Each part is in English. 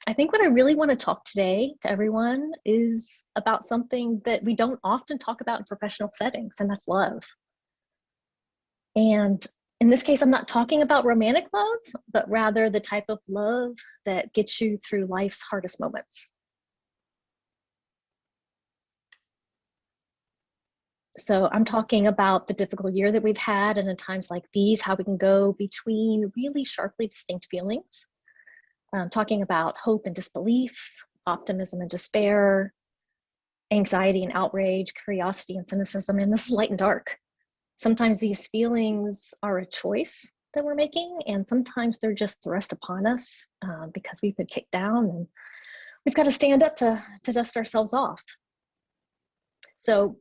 I think what I really want to talk today to everyone is about something that we don't often talk about in professional settings, and that's love. And in this case, I'm not talking about romantic love, but rather the type of love that gets you through life's hardest moments. So I'm talking about the difficult year that we've had, and in times like these, how we can go between really sharply distinct feelings. Talking about hope and disbelief, optimism and despair, anxiety and outrage, curiosity and cynicism, and this is light and dark. Sometimes these feelings are a choice that we're making, and sometimes they're just thrust upon us because we've been kicked down and we've got to stand up to dust ourselves off. So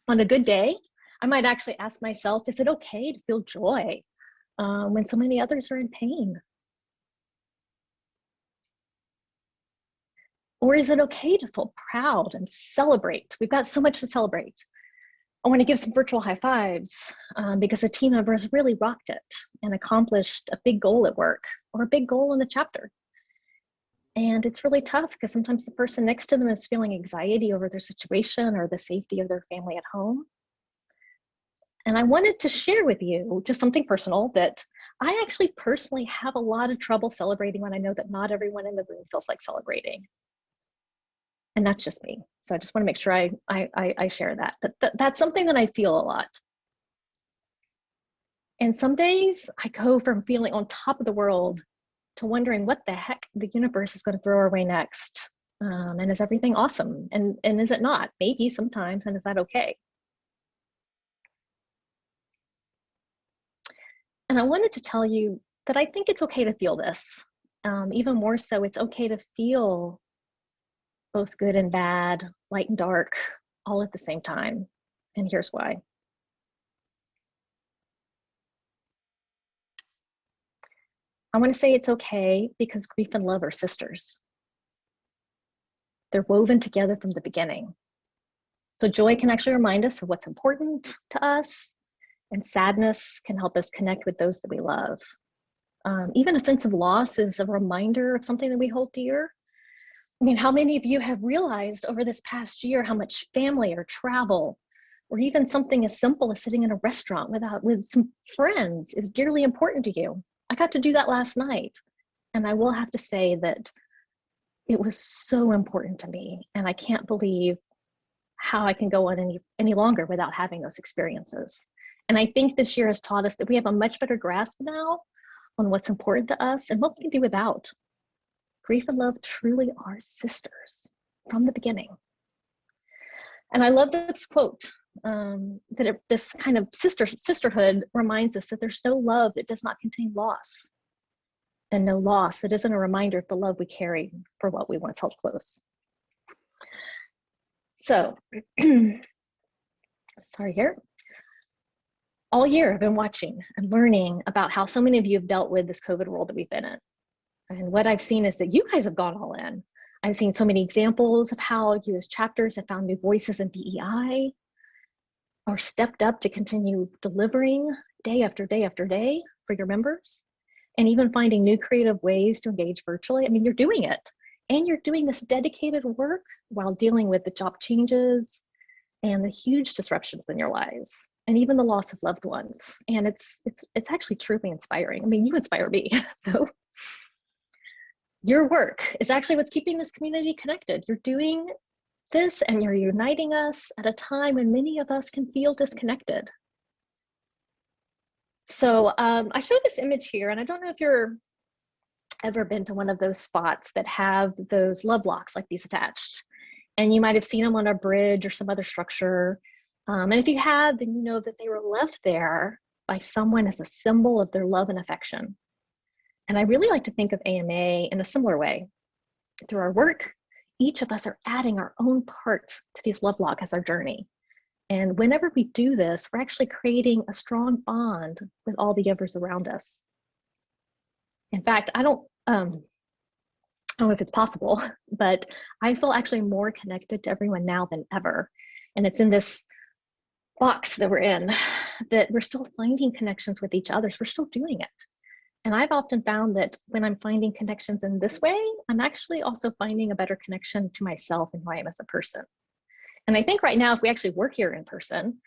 on a good day, I might actually ask myself, is it okay to feel joy when so many others are in pain? Or is it okay to feel proud and celebrate? We've got so much to celebrate. I want to give some virtual high fives because a team member has really rocked it and accomplished a big goal at work or a big goal in the chapter. And it's really tough because sometimes the person next to them is feeling anxiety over their situation or the safety of their family at home. And I wanted to share with you just something personal that I actually personally have a lot of trouble celebrating when I know that not everyone in the room feels like celebrating. And that's just me. So I just want to make sure I share that. But that's something that I feel a lot. And some days I go from feeling on top of the world to wondering what the heck the universe is going to throw our way next. And is everything awesome? And is it not? Maybe sometimes, and is that okay? And I wanted to tell you that I think it's okay to feel this. Even more so, it's okay to feel both good and bad, light and dark, all at the same time. And here's why. I want to say it's okay because grief and love are sisters. They're woven together from the beginning. So joy can actually remind us of what's important to us, and sadness can help us connect with those that we love. Even a sense of loss is a reminder of something that we hold dear. I mean, how many of you have realized over this past year how much family or travel, or even something as simple as sitting in a restaurant with some friends is dearly important to you? I got to do that last night. And I will have to say that it was so important to me. And I can't believe how I can go on any longer without having those experiences. And I think this year has taught us that we have a much better grasp now on what's important to us and what we can do without. Grief and love truly are sisters from the beginning. And I love this quote, this kind of sisterhood reminds us that there's no love that does not contain loss, and no loss that isn't a reminder of the love we carry for what we once held close. So, sorry here. All year I've been watching and learning about how so many of you have dealt with this COVID world that we've been in. And what I've seen is that you guys have gone all in. I've seen so many examples of how you as chapters have found new voices in DEI, or stepped up to continue delivering day after day after day for your members, and even finding new creative ways to engage virtually. I mean, you're doing it. And you're doing this dedicated work while dealing with the job changes and the huge disruptions in your lives, and even the loss of loved ones. And it's actually truly inspiring. I mean, you inspire me. So your work is actually what's keeping this community connected. You're doing this and you're uniting us at a time when many of us can feel disconnected. So I show this image here, and I don't know if you're ever been to one of those spots that have those love locks like these attached. And you might have seen them on a bridge or some other structure. And if you had, then you know that they were left there by someone as a symbol of their love and affection. And I really like to think of AMA in a similar way. Through our work, each of us are adding our own part to these love locks as our journey. And whenever we do this, we're actually creating a strong bond with all the givers around us. In fact, I don't know if it's possible, but I feel actually more connected to everyone now than ever. And it's in this box that we're in that we're still finding connections with each other. So we're still doing it. And I've often found that when I'm finding connections in this way, I'm actually also finding a better connection to myself and who I am as a person. And I think right now, if we actually were here in person,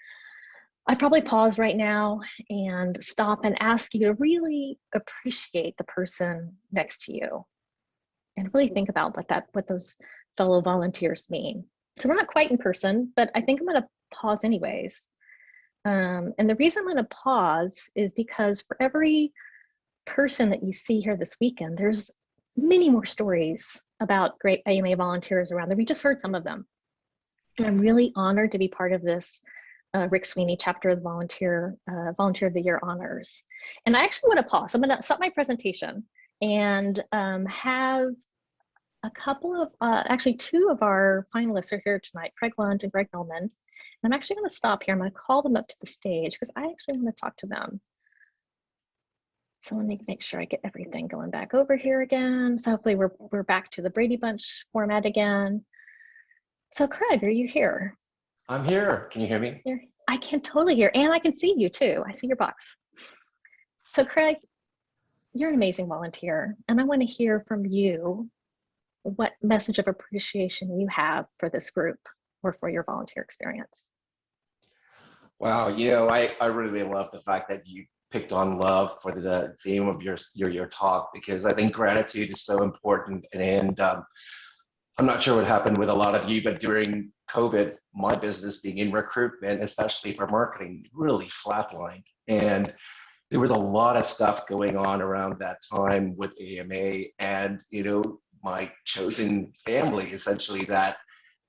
I'd probably pause right now and stop and ask you to really appreciate the person next to you and really think about what those fellow volunteers mean. So we're not quite in person, but I think I'm going to pause anyways. And the reason I'm going to pause is because for every person that you see here this weekend, there's many more stories about great AMA volunteers around there. We just heard some of them. And I'm really honored to be part of this Rick Sweeney chapter of the Volunteer of the Year honors. And I actually want to pause. I'm going to stop my presentation and have a couple of, actually two of our finalists are here tonight, Craig Lund and Greg Millman. And I'm actually going to stop here. I'm going to call them up to the stage because I actually want to talk to them. So let me make sure I get everything going back over here again. So hopefully we're back to the Brady Bunch format again. So Craig, are you here? I'm here. Can you hear me? I can totally hear, and I can see you too. I see your box. So Craig, you're an amazing volunteer, and I want to hear from you what message of appreciation you have for this group or for your volunteer experience. Wow, you know, I really love the fact that you picked on love for the theme of your talk, because I think gratitude is so important. And I'm not sure what happened with a lot of you, but during COVID, my business being in recruitment, especially for marketing, really flatlined. And there was a lot of stuff going on around that time with AMA and, you know, my chosen family, essentially, that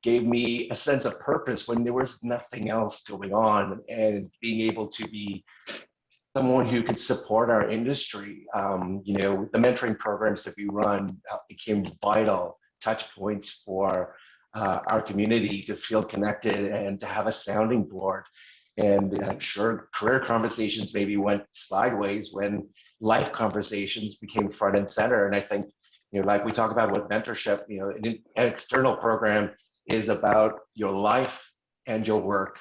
gave me a sense of purpose when there was nothing else going on, and being able to be someone who could support our industry. You know, the mentoring programs that we run became vital touch points for our community to feel connected and to have a sounding board. And I'm sure career conversations maybe went sideways when life conversations became front and center. And I think, you know, like we talk about with mentorship, you know, an external program is about your life and your work.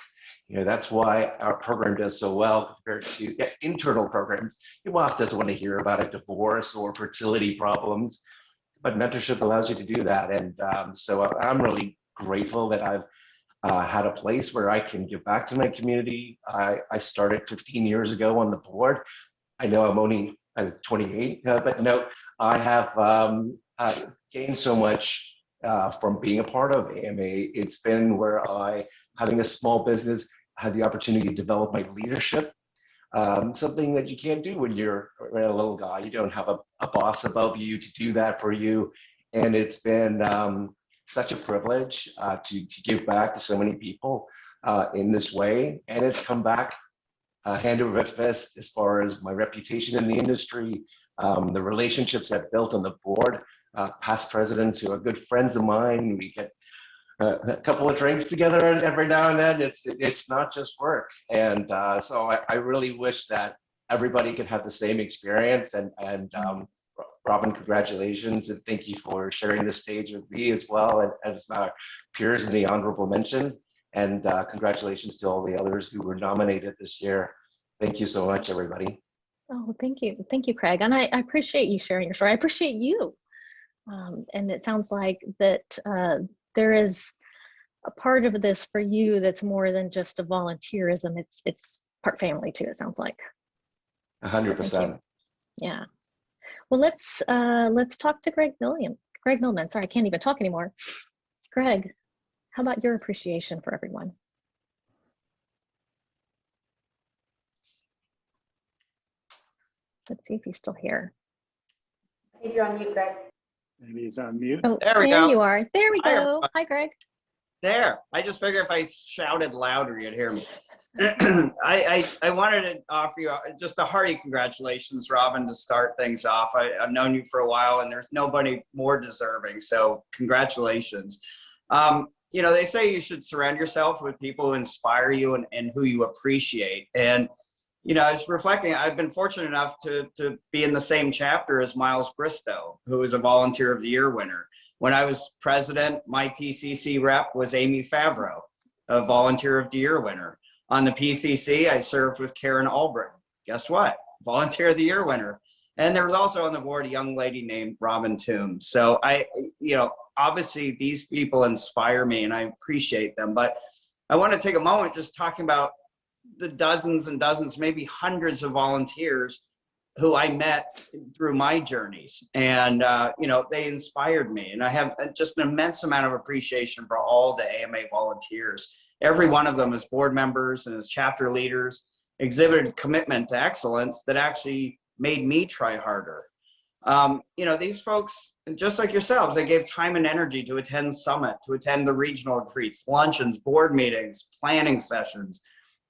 You know, that's why our program does so well compared to internal programs. Your boss doesn't want to hear about a divorce or fertility problems, but mentorship allows you to do that. And so I'm really grateful that I've had a place where I can give back to my community. I started 15 years ago on the board. I know I'm only 28, but no, I have gained so much from being a part of AMA. It's been where having a small business, had the opportunity to develop my leadership, something that you can't do when you're a little guy. You don't have a boss above you to do that for you. And it's been such a privilege to give back to so many people in this way. And it's come back hand over fist as far as my reputation in the industry, the relationships I've built on the board, past presidents who are good friends of mine. We get a couple of drinks together every now and then. It's not just work. And so I really wish that everybody could have the same experience. And Robin, congratulations, and thank you for sharing the stage with me as well as our peers in the honorable mention. And congratulations to all the others who were nominated this year. Thank you so much, everybody. Oh, thank you, Craig. And I appreciate you sharing your story. I appreciate you. And it sounds like that there is a part of this for you that's more than just a volunteerism. It's part family too, it sounds like. 100%. Yeah. Well, let's talk to Greg Millman. Sorry, I can't even talk anymore. Greg, how about your appreciation for everyone? Let's see if he's still here. If you're on mute, Greg. Maybe he's on mute. Oh, there we go. You are. There we go. Hi, Greg. There. I just figured if I shouted louder, you'd hear me. I wanted to offer you just a hearty congratulations, Robin, to start things off. I've known you for a while, and there's nobody more deserving. So congratulations. You know, they say you should surround yourself with people who inspire you and who you appreciate. And you know, I was reflecting, I've been fortunate enough to be in the same chapter as Miles Bristow, who is a Volunteer of the Year winner. When I was president, my PCC rep was Amy Favreau, a Volunteer of the Year winner. On the PCC, I served with Karen Albrecht. Guess what? Volunteer of the Year winner. And there was also on the board a young lady named Robin Tooms. So obviously these people inspire me and I appreciate them. But I want to take a moment just talking about the dozens and dozens, maybe hundreds of volunteers who I met through my journeys. And, they inspired me. And I have just an immense amount of appreciation for all the AMA volunteers. Every one of them as board members and as chapter leaders exhibited commitment to excellence that actually made me try harder. These folks, just like yourselves, they gave time and energy to attend Summit, to attend the regional retreats, luncheons, board meetings, planning sessions.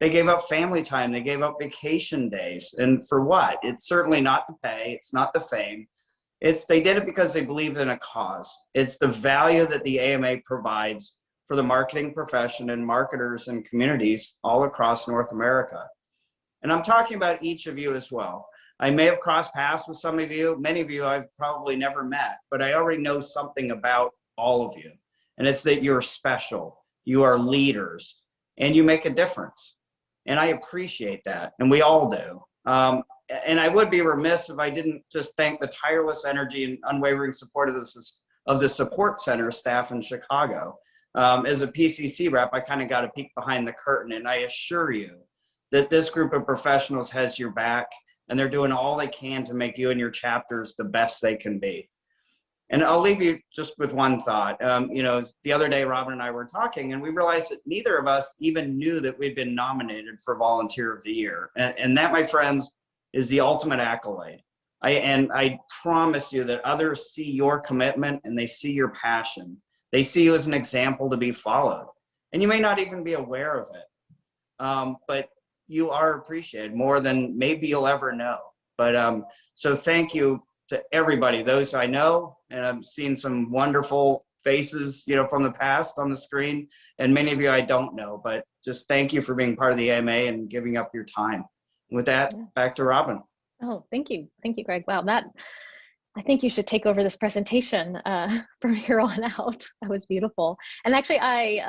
They gave up family time. They gave up vacation days. And for what? It's certainly not the pay. It's not the fame. They did it because they believed in a cause. It's the value that the AMA provides for the marketing profession and marketers and communities all across North America. And I'm talking about each of you as well. I may have crossed paths with some of you. Many of you I've probably never met, but I already know something about all of you. And it's that you're special, you are leaders, and you make a difference. And I appreciate that, and we all do. And I would be remiss if I didn't just thank the tireless energy and unwavering support of the support center staff in Chicago. As a PCC rep, I kind of got a peek behind the curtain, and I assure you that this group of professionals has your back, and they're doing all they can to make you and your chapters the best they can be. And I'll leave you just with one thought. The other day, Robin and I were talking, and we realized that neither of us even knew that we'd been nominated for Volunteer of the Year. And that, my friends, is the ultimate accolade. I promise you that others see your commitment and they see your passion. They see you as an example to be followed. And you may not even be aware of it, but you are appreciated more than maybe you'll ever know. But so thank you to everybody, those I know, and I've seen some wonderful faces, from the past on the screen, and many of you I don't know, but just thank you for being part of the AMA and giving up your time. With that, back to Robin. Oh, thank you. Thank you, Greg. Wow, I think you should take over this presentation from here on out. That was beautiful. And actually, I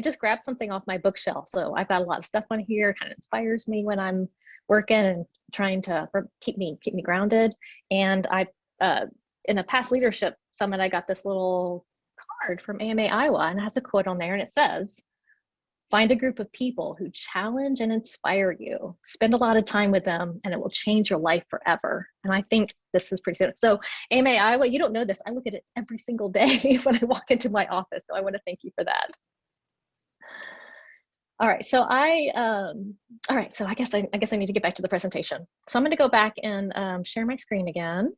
just grabbed something off my bookshelf. So I've got a lot of stuff on here, kind of inspires me when I'm working and trying to keep me grounded. And in a past leadership summit, I got this little card from AMA Iowa, and it has a quote on there, and it says, "Find a group of people who challenge and inspire you. Spend a lot of time with them, and it will change your life forever." And I think this is pretty good. So AMA Iowa, you don't know this. I look at it every single day when I walk into my office. So I want to thank you for that. All right, so I guess I need to get back to the presentation. So I'm going to go back and share my screen again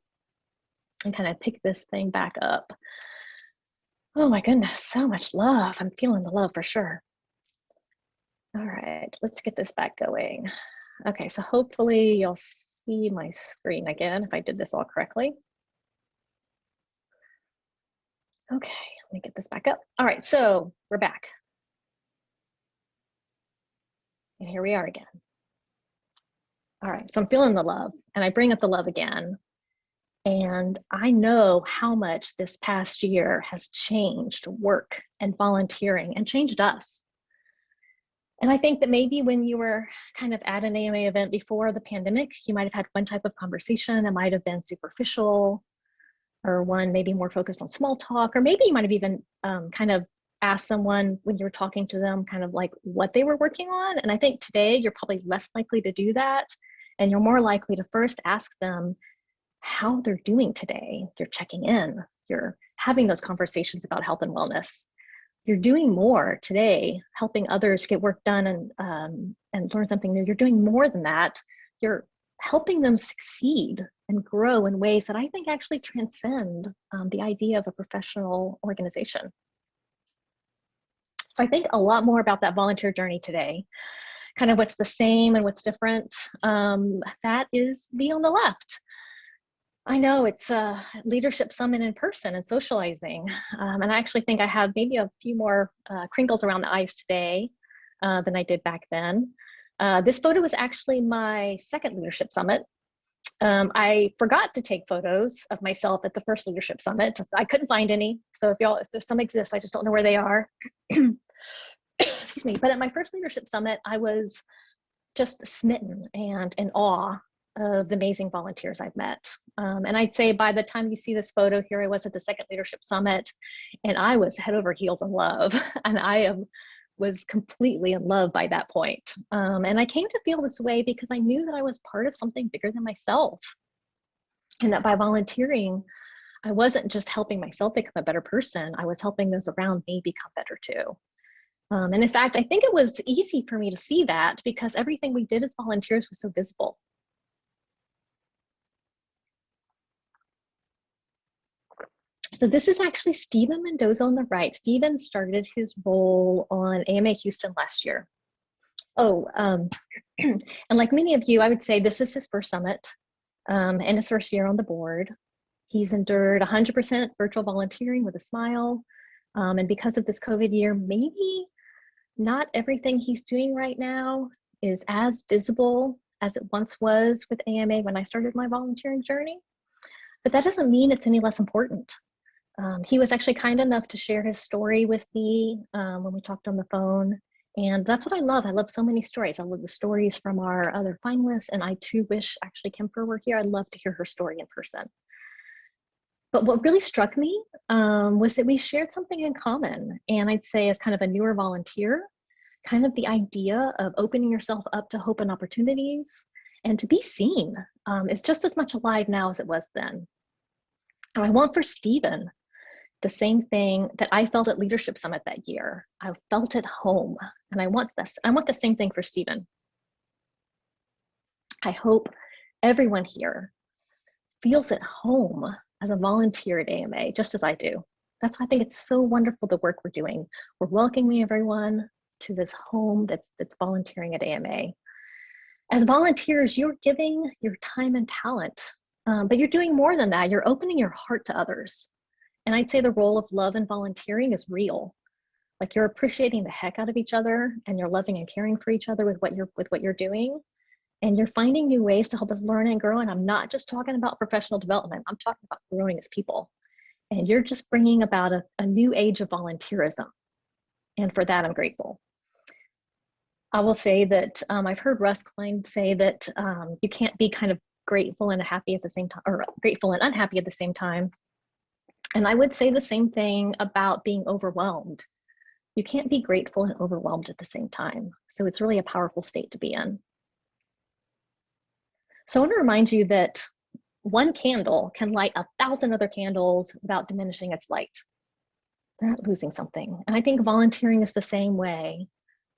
and kind of pick this thing back up. Oh my goodness, so much love. I'm feeling the love for sure. All right, let's get this back going. Okay, so hopefully you'll see my screen again if I did this all correctly. Okay, let me get this back up. All right, so we're back. And here we are again. All right, so I'm feeling the love, and I bring up the love again. And I know how much this past year has changed work and volunteering and changed us. And I think that maybe when you were kind of at an AMA event before the pandemic, you might have had one type of conversation. It might have been superficial, or one maybe more focused on small talk, or maybe you might have even kind of asked someone when you were talking to them kind of like what they were working on. And I think today you're probably less likely to do that. And you're more likely to first ask them how they're doing today. You're checking in, you're having those conversations about health and wellness. You're doing more today, helping others get work done and learn something new. You're doing more than that. You're helping them succeed and grow in ways that I think actually transcend the idea of a professional organization. So I think a lot more about that volunteer journey today, kind of what's the same and what's different. That is me on the left. I know it's a leadership summit in person and socializing. And I actually think I have maybe a few more crinkles around the eyes today than I did back then. This photo was actually my second leadership summit. I forgot to take photos of myself at the first leadership summit. I couldn't find any. So if some exist, I just don't know where they are. Excuse me. But at my first leadership summit, I was just smitten and in awe of the amazing volunteers I've met. And I'd say by the time you see this photo here, I was at the Second Leadership Summit and I was head over heels in love. And was completely in love by that point. And I came to feel this way because I knew that I was part of something bigger than myself. And that by volunteering, I wasn't just helping myself become a better person, I was helping those around me become better too. And in fact, I think it was easy for me to see that because everything we did as volunteers was so visible. So this is actually Stephen Mendoza on the right. Stephen started his role on AMA Houston last year. Oh, and like many of you, I would say this is his first summit and his first year on the board. He's endured 100% virtual volunteering with a smile. And because of this COVID year, maybe not everything he's doing right now is as visible as it once was with AMA when I started my volunteering journey. But that doesn't mean it's any less important. He was actually kind enough to share his story with me when we talked on the phone. And that's what I love. I love so many stories. I love the stories from our other finalists. And I too wish actually Kemper were here. I'd love to hear her story in person. But what really struck me was that we shared something in common. And I'd say as kind of a newer volunteer, kind of the idea of opening yourself up to hope and opportunities and to be seen is just as much alive now as it was then. And I want for Stephen the same thing that I felt at Leadership Summit that year. I felt at home, and I want this. I want the same thing for Stephen. I hope everyone here feels at home as a volunteer at AMA, just as I do. That's why I think it's so wonderful the work we're doing. We're welcoming everyone to this home that's volunteering at AMA. As volunteers, you're giving your time and talent, but you're doing more than that. You're opening your heart to others. And I'd say the role of love and volunteering is real. Like you're appreciating the heck out of each other and you're loving and caring for each other with what you're doing. And you're finding new ways to help us learn and grow. And I'm not just talking about professional development. I'm talking about growing as people. And you're just bringing about a new age of volunteerism. And for that, I'm grateful. I will say that I've heard Russ Klein say that you can't be kind of grateful and happy at the same time, or grateful and unhappy at the same time. And I would say the same thing about being overwhelmed. You can't be grateful and overwhelmed at the same time. So it's really a powerful state to be in. So I want to remind you that one candle can light 1,000 other candles without diminishing its light. They're not losing something. And I think volunteering is the same way.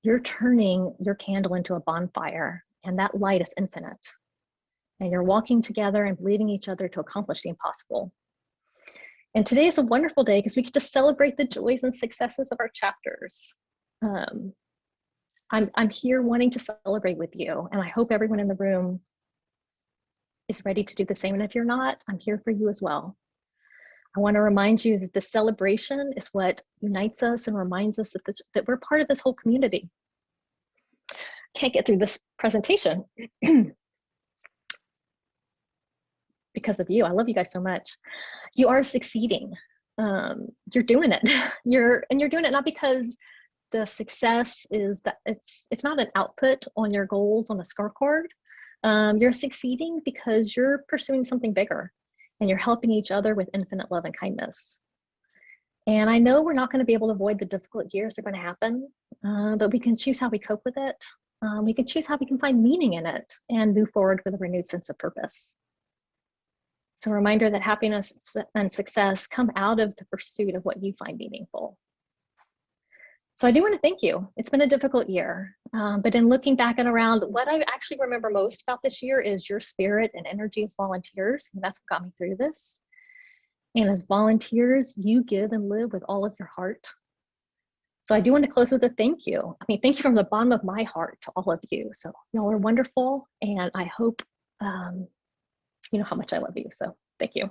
You're turning your candle into a bonfire, and that light is infinite. And you're walking together and believing each other to accomplish the impossible. And today is a wonderful day because we get to celebrate the joys and successes of our chapters. I'm here wanting to celebrate with you, and I hope everyone in the room is ready to do the same. And if you're not, I'm here for you as well. I want to remind you that the celebration is what unites us and reminds us that we're part of this whole community. Can't get through this presentation because of you. I love you guys so much. You are succeeding. You're doing it. You're doing it not because the success is that it's not an output on your goals on a scorecard. You're succeeding because you're pursuing something bigger and you're helping each other with infinite love and kindness. And I know we're not going to be able to avoid the difficult years that are going to happen, but we can choose how we cope with it. We can choose how we can find meaning in it and move forward with a renewed sense of purpose. So a reminder that happiness and success come out of the pursuit of what you find meaningful. So I do want to thank you. It's been a difficult year, but in looking back and around, what I actually remember most about this year is your spirit and energy as volunteers, and that's what got me through this. And as volunteers, you give and live with all of your heart. So I do want to close with a thank you. I mean, thank you from the bottom of my heart to all of you. So y'all are wonderful, and I hope you know how much I love you. So thank you.